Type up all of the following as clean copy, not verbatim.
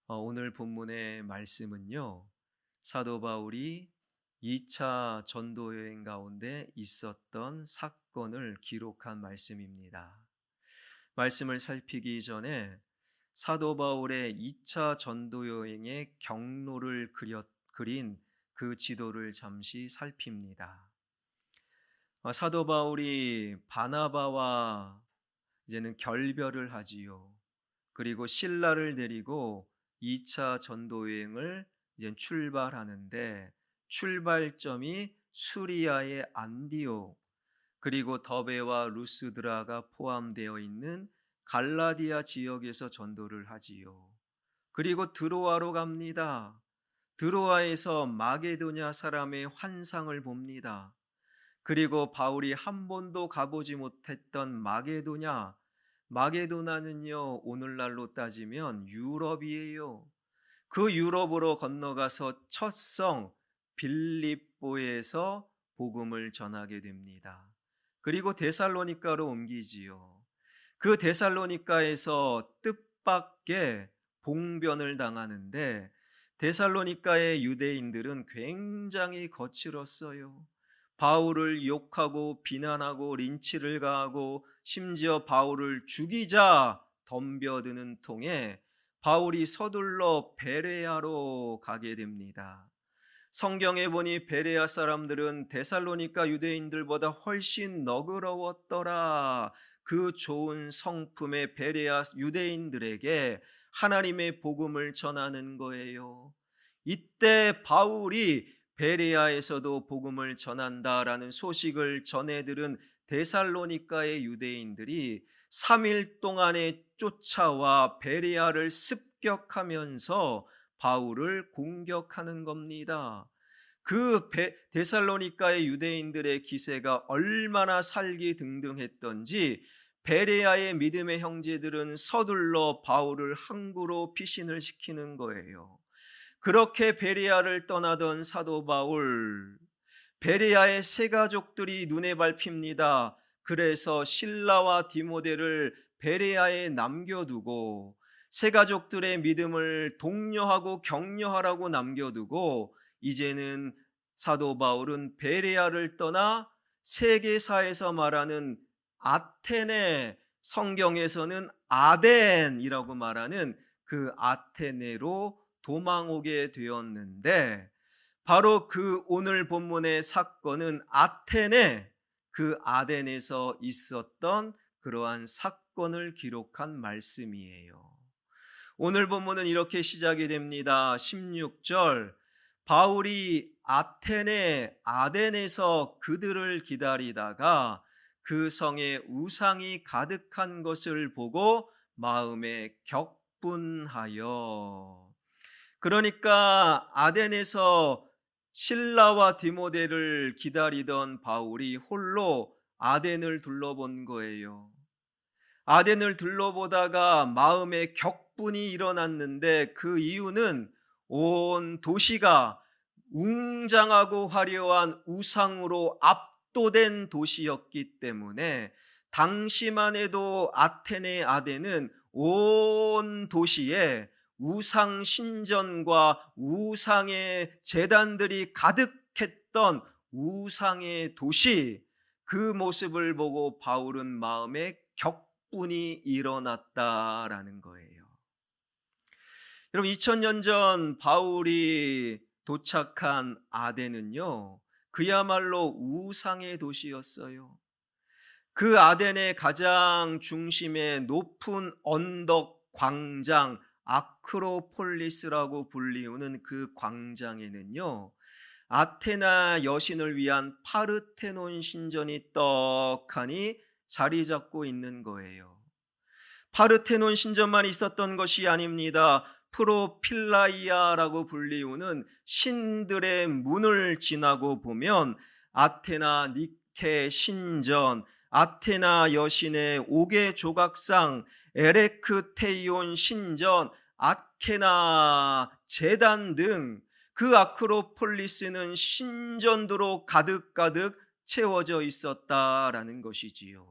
오늘 본문의 말씀은요, 사도 바울이 2차 전도 여행 가운데 있었던 사건을 기록한 말씀입니다. 말씀을 살피기 전에 사도 바울의 2차 전도 여행의 경로를 그린 그 지도를 잠시 살핍니다. 사도 바울이 바나바와 이제는 결별을 하지요. 그리고 실라를 데리고 2차 전도 여행을 이제 출발하는데, 출발점이 수리아의 안디옥, 그리고 더베와 루스드라가 포함되어 있는 갈라디아 지역에서 전도를 하지요. 그리고 드로아로 갑니다. 드로아에서 마게도냐 사람의 환상을 봅니다. 그리고 바울이 한 번도 가보지 못했던 마게도나는요, 오늘날로 따지면 유럽이에요. 그 유럽으로 건너가서 첫 성 빌립보에서 복음을 전하게 됩니다. 그리고 데살로니가로 옮기지요. 그 데살로니가에서 뜻밖의 봉변을 당하는데, 데살로니가의 유대인들은 굉장히 거칠었어요. 바울을 욕하고 비난하고 린치를 가하고 심지어 바울을 죽이자 덤벼드는 통에 바울이 서둘러 베레아로 가게 됩니다. 성경에 보니 베레아 사람들은 데살로니가 유대인들보다 훨씬 너그러웠더라. 그 좋은 성품의 베레아 유대인들에게 하나님의 복음을 전하는 거예요. 이때 바울이 베레아에서도 복음을 전한다라는 소식을 전해들은 데살로니가의 유대인들이 3일 동안에 쫓아와 베레아를 습격하면서 바울을 공격하는 겁니다. 그 데살로니가의 유대인들의 기세가 얼마나 살기등등했던지 베레아의 믿음의 형제들은 서둘러 바울을 항구로 피신을 시키는 거예요. 그렇게 베레아를 떠나던 사도 바울, 베레아의 세 가족들이 눈에 밟힙니다. 그래서 실라와 디모데를 베레아에 남겨두고 세 가족들의 믿음을 독려하고 격려하라고 남겨두고, 이제는 사도 바울은 베레아를 떠나 세계사에서 말하는 아테네, 성경에서는 아덴이라고 말하는 그 아테네로 도망오게 되었는데, 바로 그 오늘 본문의 사건은 아테네, 그 아덴에서 있었던 그러한 사건을 기록한 말씀이에요. 오늘 본문은 이렇게 시작이 됩니다. 16절, 바울이 아테네 아덴에서 그들을 기다리다가 그 성에 우상이 가득한 것을 보고 마음에 격분하여. 그러니까 아덴에서 실라와 디모데를 기다리던 바울이 홀로 아덴을 둘러본 거예요. 아덴을 둘러보다가 마음에 격분이 일어났는데, 그 이유는 온 도시가 웅장하고 화려한 우상으로 압도된 도시였기 때문에, 당시만 해도 아테네 아덴은 온 도시에 우상 신전과 우상의 제단들이 가득했던 우상의 도시, 그 모습을 보고 바울은 마음에 격분이 일어났다라는 거예요. 여러분, 2000년 전 바울이 도착한 아덴은요, 그야말로 우상의 도시였어요. 그 아덴의 가장 중심에 높은 언덕 광장, 아크로폴리스라고 불리우는 그 광장에는요, 아테나 여신을 위한 파르테논 신전이 떡하니 자리 잡고 있는 거예요. 파르테논 신전만 있었던 것이 아닙니다. 프로필라이아라고 불리우는 신들의 문을 지나고 보면 아테나 니케 신전, 아테나 여신의 옥의 조각상, 에레크테이온 신전, 아케나 제단 등 그 아크로폴리스는 신전도로 가득가득 채워져 있었다라는 것이지요.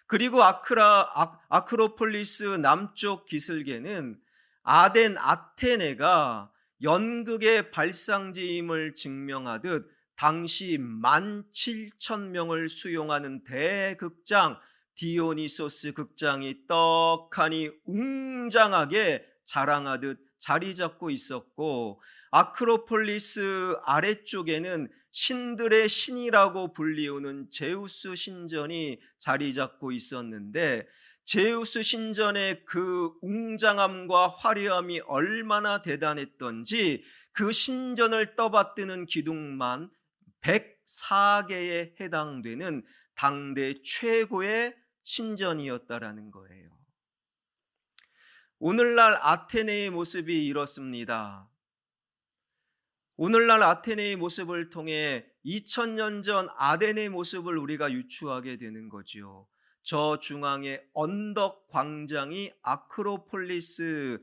그리고 아크로폴리스 남쪽 기슭에는 아테네가 연극의 발상지임을 증명하듯 당시 17,000명을 수용하는 대극장 디오니소스 극장이 떡하니 웅장하게 자랑하듯 자리 잡고 있었고, 아크로폴리스 아래쪽에는 신들의 신이라고 불리우는 제우스 신전이 자리 잡고 있었는데, 제우스 신전의 그 웅장함과 화려함이 얼마나 대단했던지 그 신전을 떠받드는 기둥만 104개에 해당되는 당대 최고의 신전이었다라는 거예요. 오늘날 아테네의 모습이 이렇습니다. 오늘날 아테네의 모습을 통해 2000년 전 아덴의 모습을 우리가 유추하게 되는 거지요. 저 중앙의 언덕 광장이 아크로폴리스를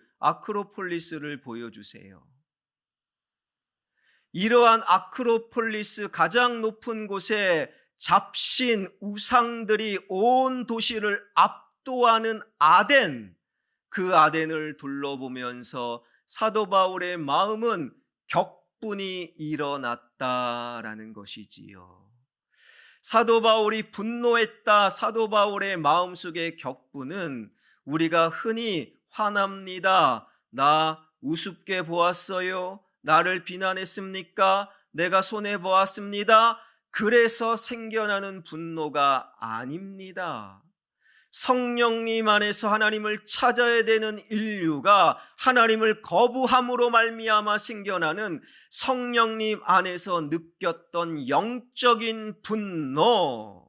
보여주세요. 이러한 아크로폴리스 가장 높은 곳에 잡신 우상들이 온 도시를 압도하는 아덴, 그 아덴을 둘러보면서 사도 바울의 마음은 격분이 일어났다라는 것이지요. 사도 바울이 분노했다. 사도 바울의 마음속의 격분은 우리가 흔히 화납니다. 나 우습게 보았어요. 나를 비난했습니까? 내가 손해보았습니다. 그래서 생겨나는 분노가 아닙니다. 성령님 안에서 하나님을 찾아야 되는 인류가 하나님을 거부함으로 말미암아 생겨나는 성령님 안에서 느꼈던 영적인 분노,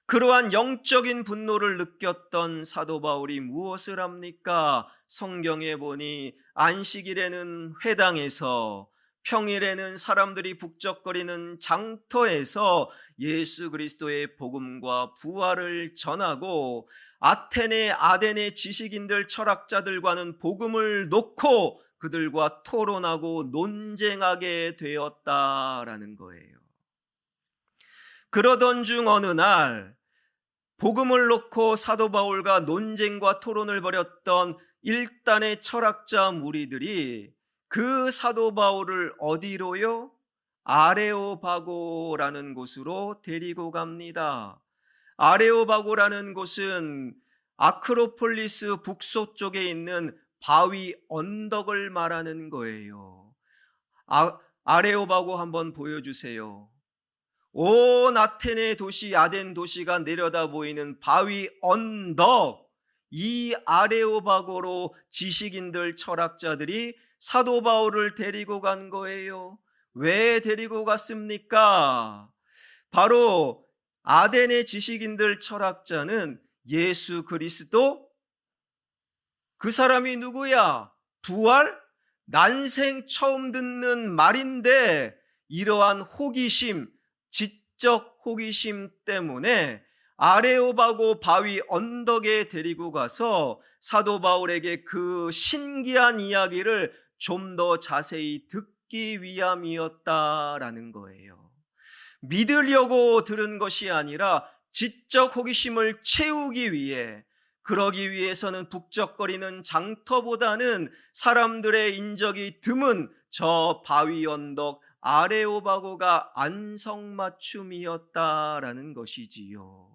그러한 영적인 분노를 느꼈던 사도 바울이 무엇을 합니까? 성경에 보니 안식일에는 회당에서, 평일에는 사람들이 북적거리는 장터에서 예수 그리스도의 복음과 부활을 전하고, 아덴의 지식인들 철학자들과는 복음을 놓고 그들과 토론하고 논쟁하게 되었다라는 거예요. 그러던 중 어느 날 복음을 놓고 사도 바울과 논쟁과 토론을 벌였던 일단의 철학자 무리들이 그 사도 바울을 어디로요? 아레오바고라는 곳으로 데리고 갑니다. 아레오바고라는 곳은 아크로폴리스 북서쪽에 있는 바위 언덕을 말하는 거예요. 아레오바고 한번 보여주세요. 온 아테네 도시, 아덴 도시가 내려다 보이는 바위 언덕, 이 아레오바고로 지식인들 철학자들이 사도 바울을 데리고 간 거예요. 왜 데리고 갔습니까? 바로 아덴의 지식인들 철학자는 예수 그리스도, 그 사람이 누구야? 부활? 난생 처음 듣는 말인데, 이러한 호기심, 지적 호기심 때문에 아레오바고 바위 언덕에 데리고 가서 사도 바울에게 그 신기한 이야기를 좀 더 자세히 듣기 위함이었다라는 거예요. 믿으려고 들은 것이 아니라 지적 호기심을 채우기 위해, 그러기 위해서는 북적거리는 장터보다는 사람들의 인적이 드문 저 바위 언덕 아레오바고가 안성맞춤이었다라는 것이지요.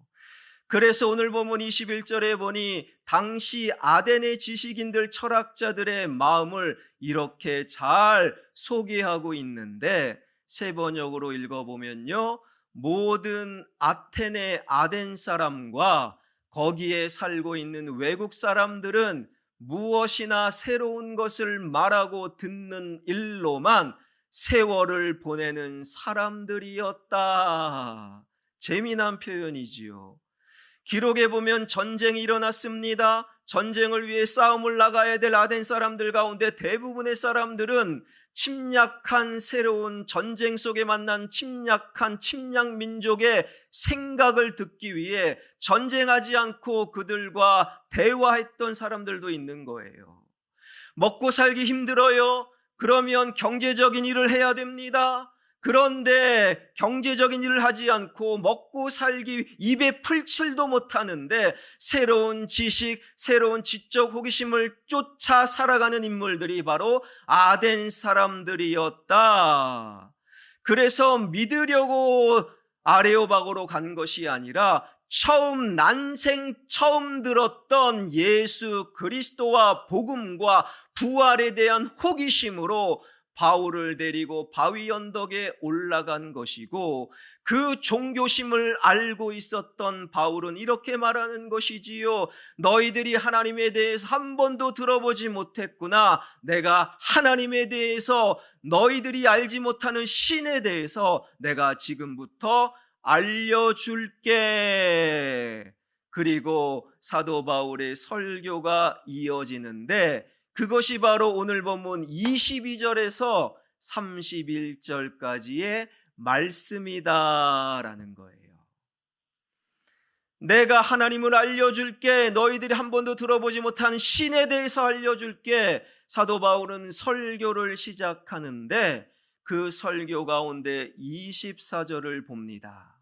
그래서 오늘 본문 21절에 보니 당시 아덴의 지식인들 철학자들의 마음을 이렇게 잘 소개하고 있는데, 세 번역으로 읽어보면요, 모든 아테네 아덴 사람과 거기에 살고 있는 외국 사람들은 무엇이나 새로운 것을 말하고 듣는 일로만 세월을 보내는 사람들이었다. 재미난 표현이지요. 기록에 보면 전쟁이 일어났습니다. 전쟁을 위해 싸움을 나가야 될 아덴 사람들 가운데 대부분의 사람들은 침략한, 새로운 전쟁 속에 만난 침략한 침략 민족의 생각을 듣기 위해 전쟁하지 않고 그들과 대화했던 사람들도 있는 거예요. 먹고 살기 힘들어요. 그러면 경제적인 일을 해야 됩니다. 그런데 경제적인 일을 하지 않고 먹고 살기 입에 풀칠도 못하는데 새로운 지식, 새로운 지적 호기심을 쫓아 살아가는 인물들이 바로 아덴 사람들이었다. 그래서 믿으려고 아레오바고로 간 것이 아니라 난생 처음 들었던 예수 그리스도와 복음과 부활에 대한 호기심으로 바울을 데리고 바위 언덕에 올라간 것이고, 그 종교심을 알고 있었던 바울은 이렇게 말하는 것이지요. 너희들이 하나님에 대해서 한 번도 들어보지 못했구나. 내가 하나님에 대해서, 너희들이 알지 못하는 신에 대해서 내가 지금부터 알려줄게. 그리고 사도 바울의 설교가 이어지는데, 그것이 바로 오늘 본문 22절에서 31절까지의 말씀이다라는 거예요. 내가 하나님을 알려줄게. 너희들이 한 번도 들어보지 못한 신에 대해서 알려줄게. 사도 바울은 설교를 시작하는데 그 설교 가운데 24절을 봅니다.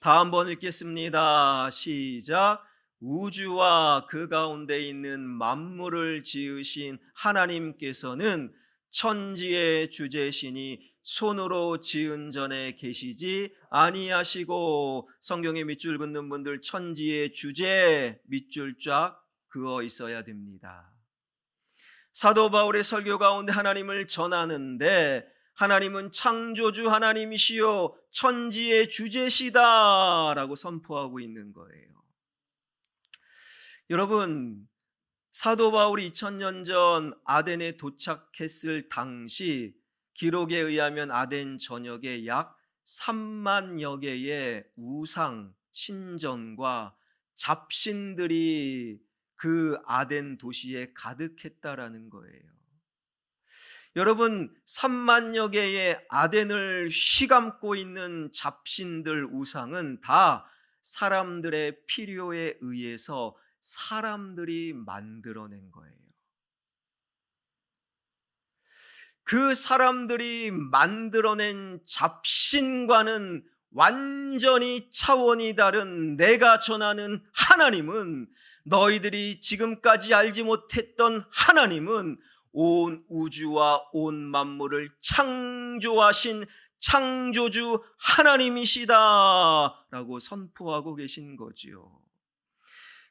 다 한번 읽겠습니다. 시작. 우주와 그 가운데 있는 만물을 지으신 하나님께서는 천지의 주제시니 손으로 지은 전에 계시지 아니하시고, 성경에 밑줄 긋는 분들 천지의 주제 밑줄 쫙 그어 있어야 됩니다. 사도 바울의 설교 가운데 하나님을 전하는데, 하나님은 창조주 하나님이시요 천지의 주제시다라고 선포하고 있는 거예요. 여러분, 사도 바울이 2000년 전 아덴에 도착했을 당시 기록에 의하면 아덴 전역에 약 3만여 개의 우상, 신전과 잡신들이 그 아덴 도시에 가득했다라는 거예요. 여러분, 3만여 개의 아덴을 휘감고 있는 잡신들, 우상은 다 사람들의 필요에 의해서 사람들이 만들어낸 거예요. 그 사람들이 만들어낸 잡신과는 완전히 차원이 다른 내가 전하는 하나님은, 너희들이 지금까지 알지 못했던 하나님은 온 우주와 온 만물을 창조하신 창조주 하나님이시다라고 선포하고 계신 거지요.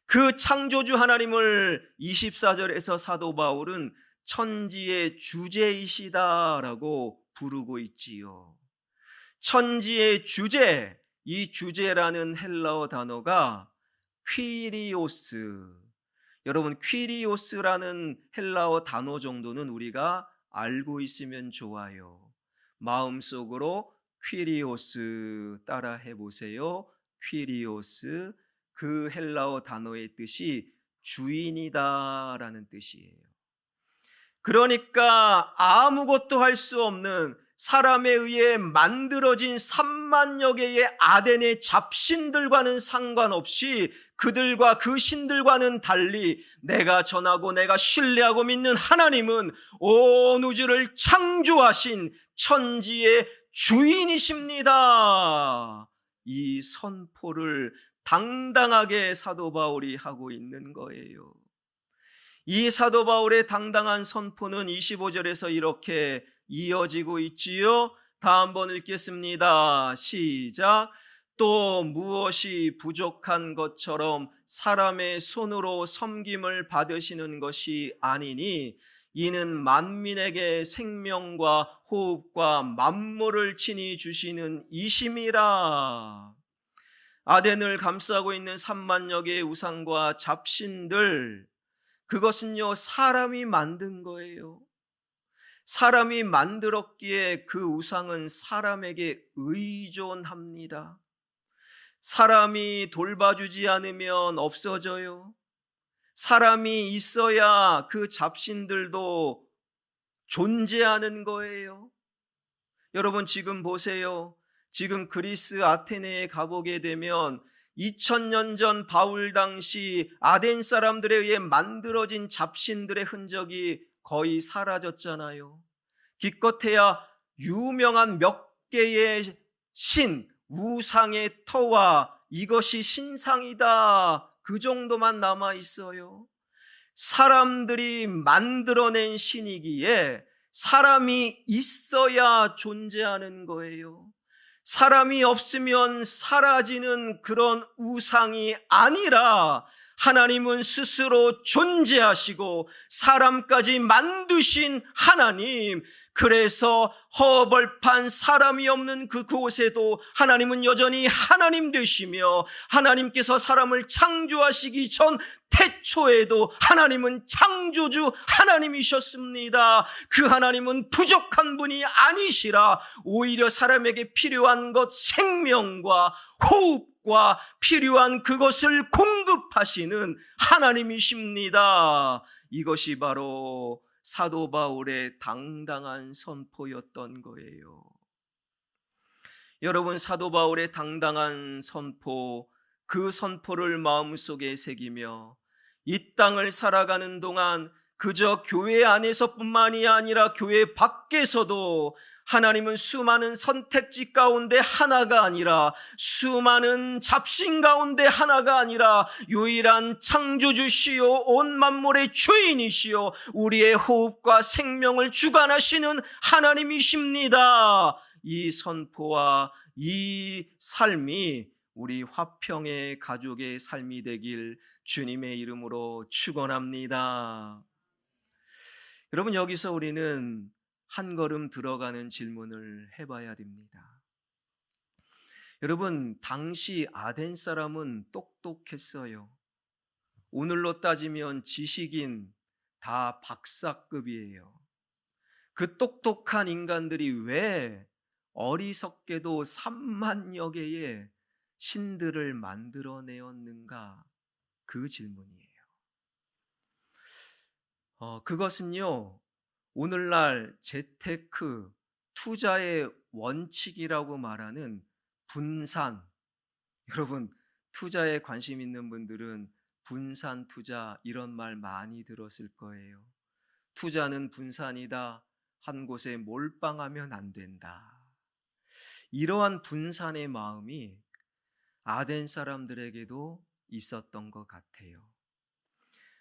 그 창조주 하나님을 24절에서 사도 바울은 천지의 주제이시다라고 부르고 있지요. 천지의 주제, 이 주제라는 헬라어 단어가 퀴리오스. 여러분, 퀴리오스라는 헬라어 단어 정도는 우리가 알고 있으면 좋아요. 마음속으로 퀴리오스 따라 해보세요. 퀴리오스. 그 헬라어 단어의 뜻이 주인이다라는 뜻이에요. 그러니까 아무것도 할 수 없는, 사람에 의해 만들어진 3만여 개의 아덴의 잡신들과는 상관없이 그들과 그 신들과는 달리 내가 전하고 내가 신뢰하고 믿는 하나님은 온 우주를 창조하신 천지의 주인이십니다. 이 선포를 당당하게 사도 바울이 하고 있는 거예요. 이 사도 바울의 당당한 선포는 25절에서 이렇게 이어지고 있지요. 다 한번 읽겠습니다. 시작. 또 무엇이 부족한 것처럼 사람의 손으로 섬김을 받으시는 것이 아니니 이는 만민에게 생명과 호흡과 만물을 친히 주시는 이심이라. 아덴을 감싸고 있는 3만여 개의 우상과 잡신들, 그것은요 사람이 만든 거예요. 사람이 만들었기에 그 우상은 사람에게 의존합니다. 사람이 돌봐주지 않으면 없어져요. 사람이 있어야 그 잡신들도 존재하는 거예요. 여러분, 지금 보세요. 지금 그리스 아테네에 가보게 되면 2000년 전 바울 당시 아덴 사람들에 의해 만들어진 잡신들의 흔적이 거의 사라졌잖아요. 기껏해야 유명한 몇 개의 신, 우상의 터와 이것이 신상이다, 그 정도만 남아 있어요. 사람들이 만들어낸 신이기에 사람이 있어야 존재하는 거예요. 사람이 없으면 사라지는 그런 우상이 아니라 하나님은 스스로 존재하시고 사람까지 만드신 하나님, 그래서 허벌판 사람이 없는 그곳에도 하나님은 여전히 하나님 되시며, 하나님께서 사람을 창조하시기 전 태초에도 하나님은 창조주 하나님이셨습니다. 그 하나님은 부족한 분이 아니시라 오히려 사람에게 필요한 것, 생명과 호흡과 필요한 그것을 공급하시는 하나님이십니다. 이것이 바로 사도 바울의 당당한 선포였던 거예요. 여러분, 사도 바울의 당당한 선포, 그 선포를 마음속에 새기며 이 땅을 살아가는 동안 그저 교회 안에서뿐만이 아니라 교회 밖에서도 하나님은 수많은 선택지 가운데 하나가 아니라, 수많은 잡신 가운데 하나가 아니라 유일한 창조주시요 온 만물의 주인이시요 우리의 호흡과 생명을 주관하시는 하나님이십니다. 이 선포와 이 삶이 우리 화평의 가족의 삶이 되길 주님의 이름으로 축원합니다. 여러분, 여기서 우리는 한 걸음 들어가는 질문을 해봐야 됩니다. 여러분, 당시 아덴 사람은 똑똑했어요. 오늘로 따지면 지식인 다 박사급이에요. 그 똑똑한 인간들이 왜 어리석게도 3만여 개의 신들을 만들어내었는가, 그 질문이에요. 그것은요, 오늘날 재테크, 투자의 원칙이라고 말하는 분산, 여러분 투자에 관심 있는 분들은 분산 투자 이런 말 많이 들었을 거예요. 투자는 분산이다, 한 곳에 몰빵하면 안 된다. 이러한 분산의 마음이 아덴 사람들에게도 있었던 것 같아요.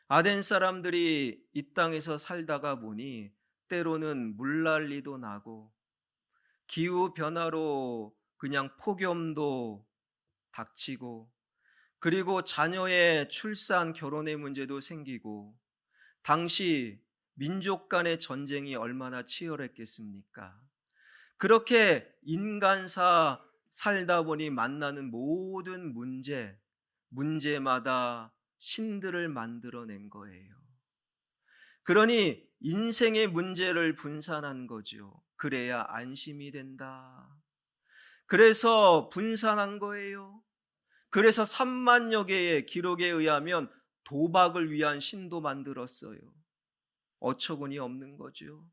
아덴 사람들이 이 땅에서 살다가 보니 때로는 물난리도 나고 기후변화로 그냥 폭염도 닥치고, 그리고 자녀의 출산, 결혼의 문제도 생기고, 당시 민족 간의 전쟁이 얼마나 치열했겠습니까? 그렇게 인간사 살다 보니 만나는 모든 문제마다 신들을 만들어낸 거예요. 그러니 인생의 문제를 분산한 거죠. 그래야 안심이 된다. 그래서 분산한 거예요. 그래서 3만여 개의 기록에 의하면 도박을 위한 신도 만들었어요. 어처구니 없는 거죠.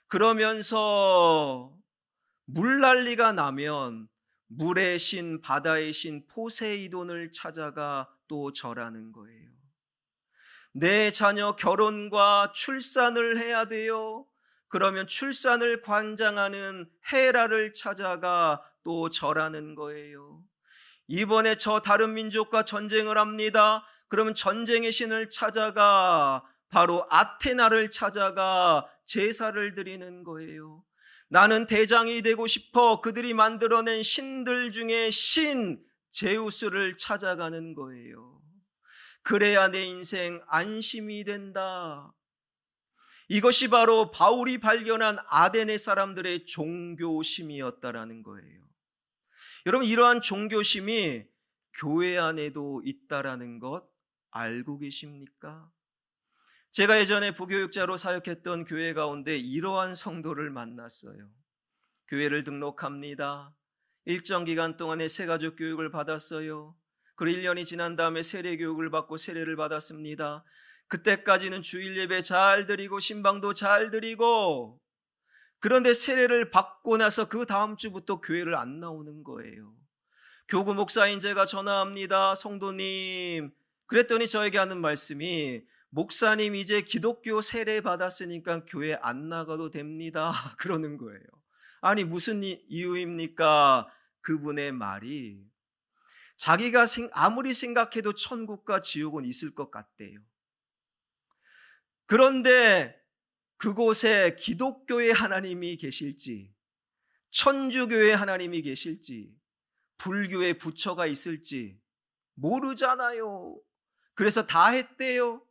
그러면서 물난리가 나면 물의 신, 바다의 신 포세이돈을 찾아가 또 절하는 거예요. 내 자녀 결혼과 출산을 해야 돼요. 그러면 출산을 관장하는 헤라를 찾아가 또 절하는 거예요. 이번에 저 다른 민족과 전쟁을 합니다. 그러면 전쟁의 신을 찾아가 바로 아테나를 찾아가 제사를 드리는 거예요. 나는 대장이 되고 싶어. 그들이 만들어낸 신들 중에 신 제우스를 찾아가는 거예요. 그래야 내 인생 안심이 된다. 이것이 바로 바울이 발견한 아덴의 사람들의 종교심이었다라는 거예요. 여러분, 이러한 종교심이 교회 안에도 있다라는 것 알고 계십니까? 제가 예전에 부교육자로 사역했던 교회 가운데 이러한 성도를 만났어요. 교회를 등록합니다. 일정 기간 동안에 새가족 교육을 받았어요. 그리고 1년이 지난 다음에 세례 교육을 받고 세례를 받았습니다. 그때까지는 주일 예배 잘 드리고 신방도 잘 드리고, 그런데 세례를 받고 나서 그 다음 주부터 교회를 안 나오는 거예요. 교구 목사인 제가 전화합니다. 성도님, 그랬더니 저에게 하는 말씀이, 목사님 이제 기독교 세례 받았으니까 교회 안 나가도 됩니다. 그러는 거예요. 아니 무슨 이유입니까? 그분의 말이 자기가 아무리 생각해도 천국과 지옥은 있을 것 같대요. 그런데 그곳에 기독교의 하나님이 계실지, 천주교의 하나님이 계실지, 불교의 부처가 있을지 모르잖아요. 그래서 다 했대요.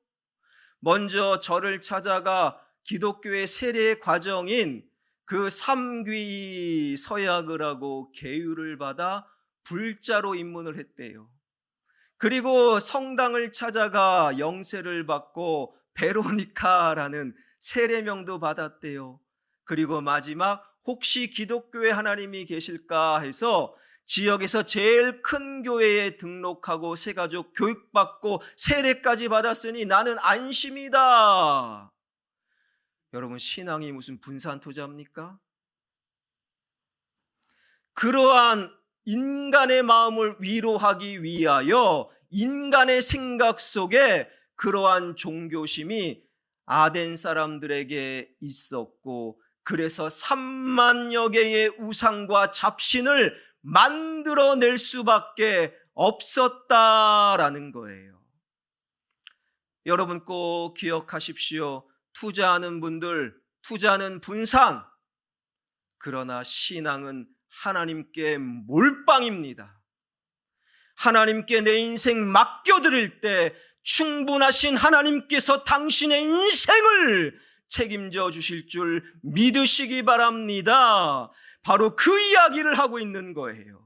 먼저 저를 찾아가 기독교의 세례 과정인 그 삼귀 서약을 하고 계율을 받아 불자로 입문을 했대요. 그리고 성당을 찾아가 영세를 받고 베로니카라는 세례명도 받았대요. 그리고 마지막 혹시 기독교의 하나님이 계실까 해서 지역에서 제일 큰 교회에 등록하고 새가족 교육받고 세례까지 받았으니 나는 안심이다. 여러분, 신앙이 무슨 분산투자입니까? 그러한 인간의 마음을 위로하기 위하여 인간의 생각 속에 그러한 종교심이 아덴 사람들에게 있었고, 그래서 3만여 개의 우상과 잡신을 만들어낼 수밖에 없었다라는 거예요. 여러분 꼭 기억하십시오. 투자하는 분들, 투자는 분산. 그러나 신앙은 하나님께 몰빵입니다. 하나님께 내 인생 맡겨드릴 때 충분하신 하나님께서 당신의 인생을 책임져 주실 줄 믿으시기 바랍니다. 바로 그 이야기를 하고 있는 거예요.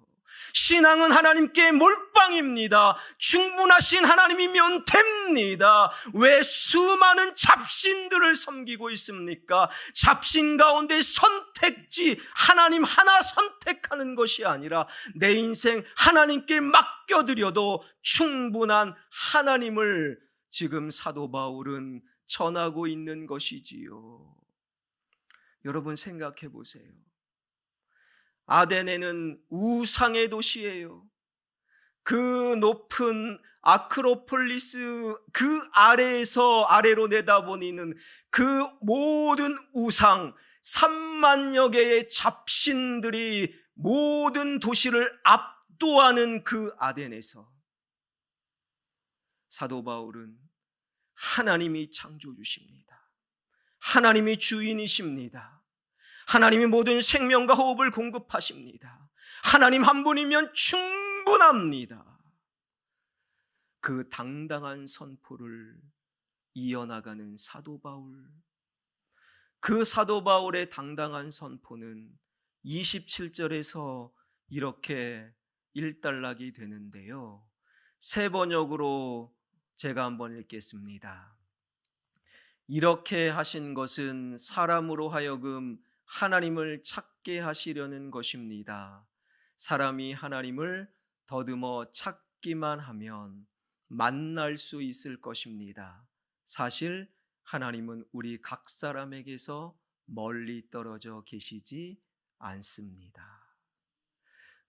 신앙은 하나님께 몰빵입니다. 충분하신 하나님이면 됩니다. 왜 수많은 잡신들을 섬기고 있습니까? 잡신 가운데 선택지 하나님 하나 선택하는 것이 아니라 내 인생 하나님께 맡겨드려도 충분한 하나님을 지금 사도 바울은 전하고 있는 것이지요. 여러분 생각해 보세요. 아데네는 우상의 도시예요. 그 높은 아크로폴리스 그 아래에서 아래로 내다보이는 그 모든 우상 3만여 개의 잡신들이 모든 도시를 압도하는 그 아덴에서 사도 바울은 하나님이 창조주십니다. 하나님이 주인이십니다. 하나님이 모든 생명과 호흡을 공급하십니다. 하나님 한 분이면 충분합니다. 그 당당한 선포를 이어나가는 사도 바울. 그 사도 바울의 당당한 선포는 27절에서 이렇게 일단락이 되는데요. 세 번역으로 제가 한번 읽겠습니다. 이렇게 하신 것은 사람으로 하여금 하나님을 찾게 하시려는 것입니다. 사람이 하나님을 더듬어 찾기만 하면 만날 수 있을 것입니다. 사실 하나님은 우리 각 사람에게서 멀리 떨어져 계시지 않습니다.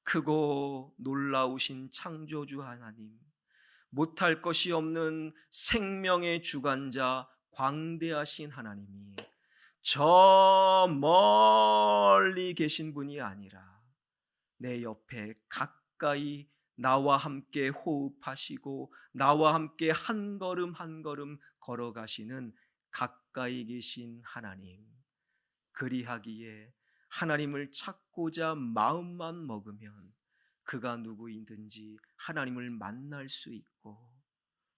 크고 놀라우신 창조주 하나님, 못할 것이 없는 생명의 주관자 광대하신 하나님이 저 멀리 계신 분이 아니라 내 옆에 가까이 나와 함께 호흡하시고 나와 함께 한 걸음 한 걸음 걸어가시는 가까이 계신 하나님. 그리하기에 하나님을 찾고자 마음만 먹으면 그가 누구이든지 하나님을 만날 수 있고,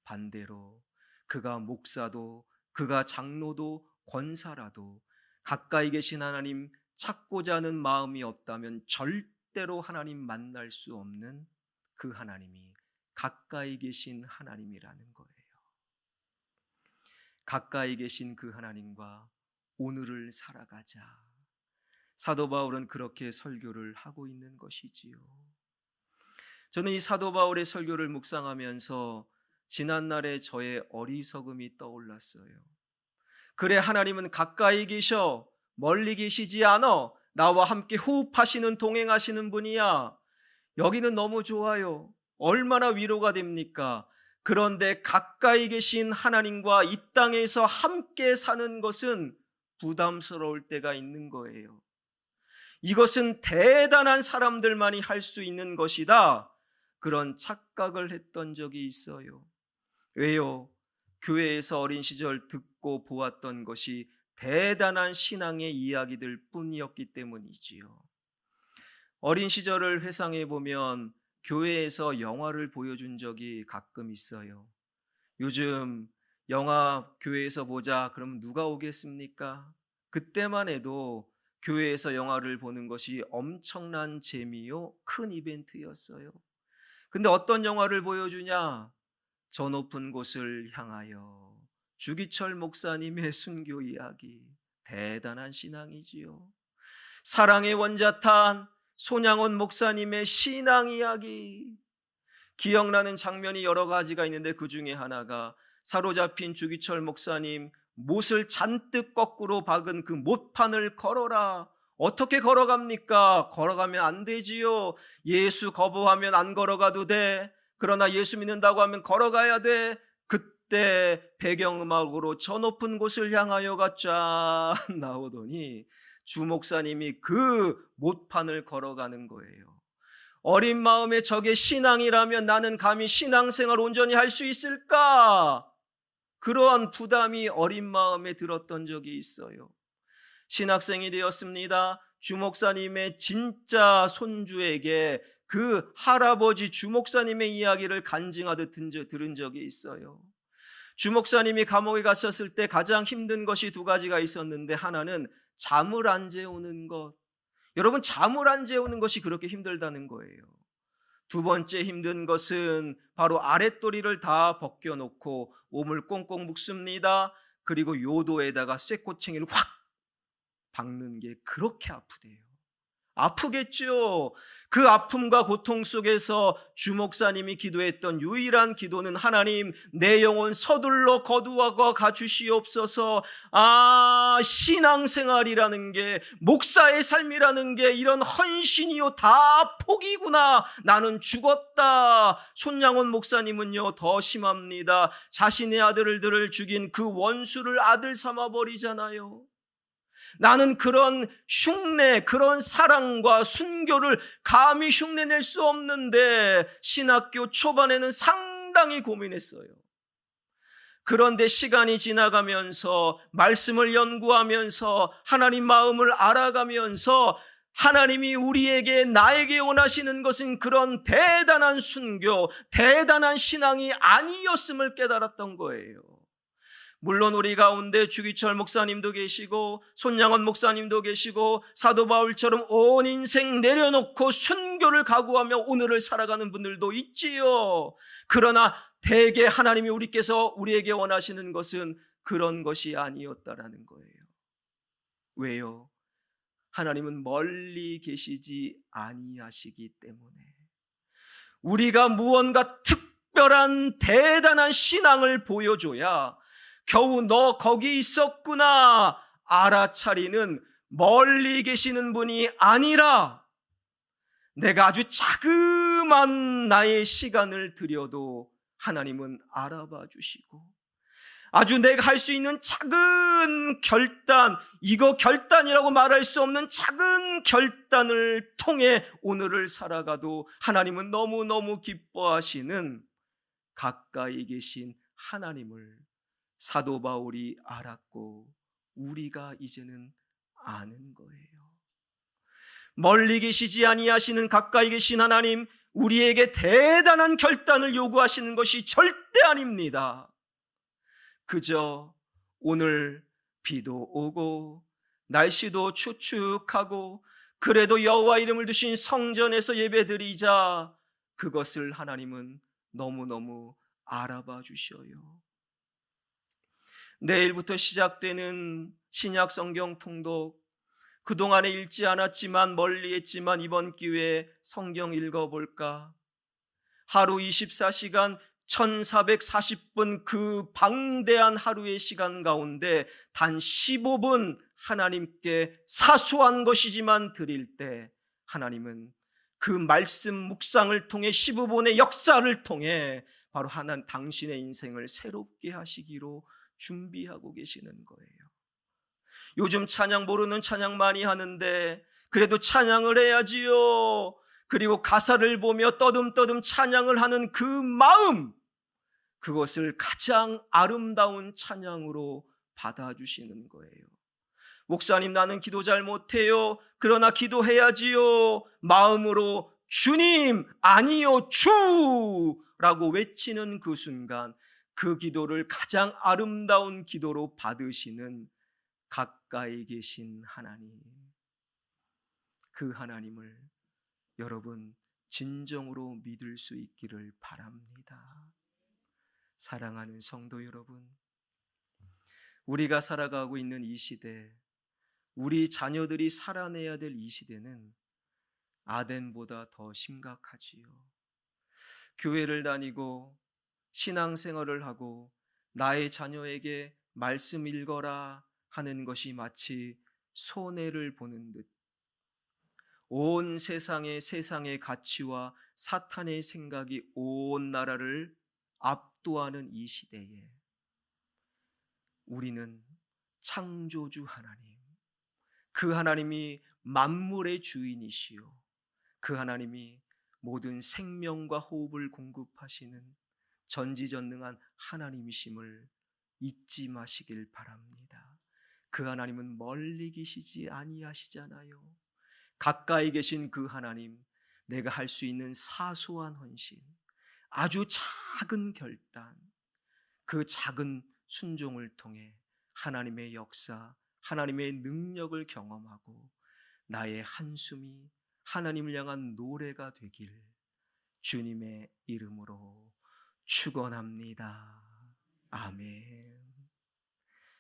반대로 그가 목사도 그가 장로도 권사라도 가까이 계신 하나님 찾고자 하는 마음이 없다면 절대로 하나님 만날 수 없는 그 하나님이 가까이 계신 하나님이라는 거예요. 가까이 계신 그 하나님과 오늘을 살아가자. 사도 바울은 그렇게 설교를 하고 있는 것이지요. 저는 이 사도 바울의 설교를 묵상하면서 지난날의 저의 어리석음이 떠올랐어요. 그래, 하나님은 가까이 계셔, 멀리 계시지 않아. 나와 함께 호흡하시는 동행하시는 분이야. 여기는 너무 좋아요. 얼마나 위로가 됩니까? 그런데 가까이 계신 하나님과 이 땅에서 함께 사는 것은 부담스러울 때가 있는 거예요. 이것은 대단한 사람들만이 할 수 있는 것이다. 그런 착각을 했던 적이 있어요. 왜요? 교회에서 어린 시절 듣고 보았던 것이 대단한 신앙의 이야기들 뿐이었기 때문이지요. 어린 시절을 회상해 보면 교회에서 영화를 보여준 적이 가끔 있어요. 요즘 영화 교회에서 보자 그러면 누가 오겠습니까? 그때만 해도 교회에서 영화를 보는 것이 엄청난 재미요, 큰 이벤트였어요. 근데 어떤 영화를 보여주냐? 저 높은 곳을 향하여, 주기철 목사님의 순교 이야기. 대단한 신앙이지요. 사랑의 원자탄 손양원 목사님의 신앙 이야기. 기억나는 장면이 여러 가지가 있는데 그 중에 하나가 사로잡힌 주기철 목사님 못을 잔뜩 거꾸로 박은 그 못판을 걸어라. 어떻게 걸어갑니까? 걸어가면 안 되지요. 예수 거부하면 안 걸어가도 돼. 그러나 예수 믿는다고 하면 걸어가야 돼. 그때 배경음악으로 저 높은 곳을 향하여가 쫙 나오더니 주 목사님이 그 못판을 걸어가는 거예요. 어린 마음에 저게 신앙이라면 나는 감히 신앙생활 온전히 할 수 있을까? 그러한 부담이 어린 마음에 들었던 적이 있어요. 신학생이 되었습니다. 주 목사님의 진짜 손주에게 그 할아버지 주 목사님의 이야기를 간증하듯 들은 적이 있어요. 주 목사님이 감옥에 갇혔을 때 가장 힘든 것이 두 가지가 있었는데, 하나는 잠을 안 재우는 것. 여러분, 잠을 안 재우는 것이 그렇게 힘들다는 거예요. 두 번째 힘든 것은 바로 아랫도리를 다 벗겨놓고 몸을 꽁꽁 묶습니다. 그리고 요도에다가 쇠꼬챙이를 확 박는 게 그렇게 아프대요. 아프겠죠. 그 아픔과 고통 속에서 주 목사님이 기도했던 유일한 기도는 하나님, 내 영혼 서둘러 거두어 가주시옵소서. 신앙생활이라는 게, 목사의 삶이라는 게 이런 헌신이요, 다 포기구나. 나는 죽었다. 손양원 목사님은요 더 심합니다. 자신의 아들들을 죽인 그 원수를 아들 삼아 버리잖아요. 나는 그런 흉내, 그런 사랑과 순교를 감히 흉내낼 수 없는데 신학교 초반에는 상당히 고민했어요. 그런데 시간이 지나가면서 말씀을 연구하면서 하나님 마음을 알아가면서 하나님이 우리에게, 나에게 원하시는 것은 그런 대단한 순교, 대단한 신앙이 아니었음을 깨달았던 거예요. 물론 우리 가운데 주기철 목사님도 계시고 손양원 목사님도 계시고 사도 바울처럼 온 인생 내려놓고 순교를 각오하며 오늘을 살아가는 분들도 있지요. 그러나 대개 하나님이 우리에게 원하시는 것은 그런 것이 아니었다라는 거예요. 왜요? 하나님은 멀리 계시지 아니하시기 때문에. 우리가 무언가 특별한 대단한 신앙을 보여줘야 겨우 너 거기 있었구나 알아차리는, 멀리 계시는 분이 아니라 내가 아주 자그만 나의 시간을 들여도 하나님은 알아봐 주시고, 아주 내가 할 수 있는 작은 결단, 이거 결단이라고 말할 수 없는 작은 결단을 통해 오늘을 살아가도 하나님은 너무너무 기뻐하시는 가까이 계신 하나님을 사도 바울이 알았고 우리가 이제는 아는 거예요. 멀리 계시지 아니하시는 가까이 계신 하나님, 우리에게 대단한 결단을 요구하시는 것이 절대 아닙니다. 그저 오늘 비도 오고 날씨도 축축하고 그래도 여호와 이름을 두신 성전에서 예배드리자, 그것을 하나님은 너무너무 알아봐 주셔요. 내일부터 시작되는 신약 성경 통독, 그동안에 읽지 않았지만 멀리 했지만 이번 기회에 성경 읽어볼까? 하루 24시간 1440분 그 방대한 하루의 시간 가운데 단 15분 하나님께 사소한 것이지만 드릴 때 하나님은 그 말씀 묵상을 통해 15분의 역사를 통해 바로 하나님 당신의 인생을 새롭게 하시기로 준비하고 계시는 거예요. 요즘 찬양 모르는 찬양 많이 하는데 그래도 찬양을 해야지요. 그리고 가사를 보며 떠듬떠듬 찬양을 하는 그 마음, 그것을 가장 아름다운 찬양으로 받아주시는 거예요. 목사님, 나는 기도 잘 못해요. 그러나 기도해야지요. 마음으로 주님, 아니요, 주라고 외치는 그 순간 그 기도를 가장 아름다운 기도로 받으시는 가까이 계신 하나님, 그 하나님을 여러분 진정으로 믿을 수 있기를 바랍니다. 사랑하는 성도 여러분, 우리가 살아가고 있는 이 시대, 우리 자녀들이 살아내야 될 이 시대는 아덴보다 더 심각하지요. 교회를 다니고 신앙생활을 하고 나의 자녀에게 말씀 읽어라 하는 것이 마치 손해를 보는 듯, 온 세상의 가치와 사탄의 생각이 온 나라를 압도하는 이 시대에 우리는 창조주 하나님, 그 하나님이 만물의 주인이시요, 그 하나님이 모든 생명과 호흡을 공급하시는 전지전능한 하나님이심을 잊지 마시길 바랍니다. 그 하나님은 멀리 계시지 아니하시잖아요. 가까이 계신 그 하나님, 내가 할 수 있는 사소한 헌신, 아주 작은 결단, 그 작은 순종을 통해 하나님의 역사, 하나님의 능력을 경험하고 나의 한숨이 하나님을 향한 노래가 되길 주님의 이름으로 축원합니다. 아멘.